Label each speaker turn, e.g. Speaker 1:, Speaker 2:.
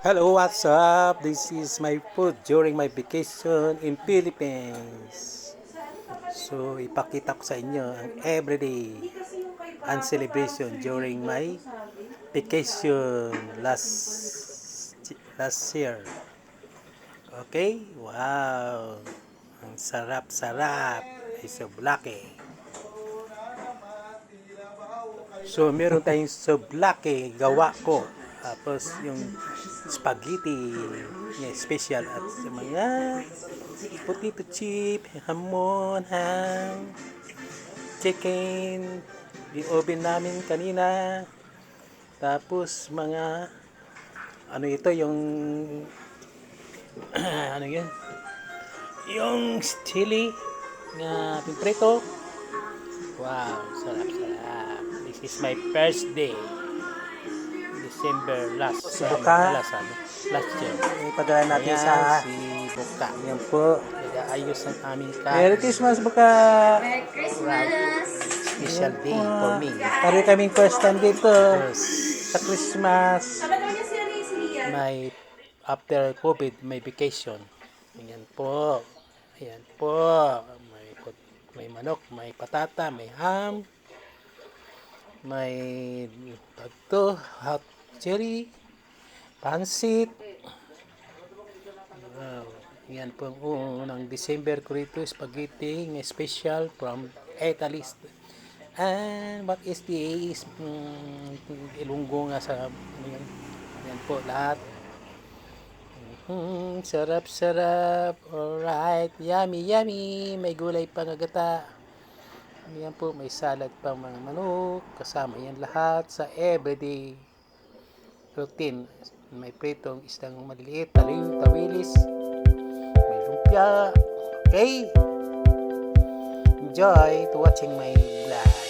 Speaker 1: Hello, what's up? This is my food during my vacation in Philippines. So, ipakita ko sa inyo ang everyday and celebration during my vacation last year. Okay? Wow! Ang sarap-sarap. Soblake. So, meron tayong soblake gawa ko. Tapos, yung spaghetti niya special at sa mga potato chip, hamon, ham, chicken, yung oven namin kanina. Tapos, mga ano ito, yung ano yun? Yung chili na pimprito. Wow, sarap-sarap. This is my first day. December last year.
Speaker 2: Ipadala natin
Speaker 1: Ayan,
Speaker 2: sa
Speaker 1: si Buka.
Speaker 2: yan po.
Speaker 1: Nag-aayos ang aming
Speaker 2: Merry Christmas, Buka!
Speaker 3: Merry Christmas!
Speaker 1: Special day for me.
Speaker 2: Pari kaming first time dito
Speaker 1: Yes.
Speaker 2: sa Christmas.
Speaker 3: Sabi naman niya si Lian.
Speaker 1: May after COVID, may vacation. Ayan po. Ayan po. May manok, may patata, may ham, may hot cherry, pansit. Wow. Yan po ang unang December ko rito, spaghetti, special from Italy. And what is this? Ilunggo nga sa yan. Yan po lahat. Sarap-sarap. Alright. Yummy, yummy. May gulay pang agata. Yan po, may salad pang mga manok. Kasama yan lahat sa everyday routine. May pritong isdang maliliit, tawilis, may lumpia. Okay? Enjoy to watching my vlog.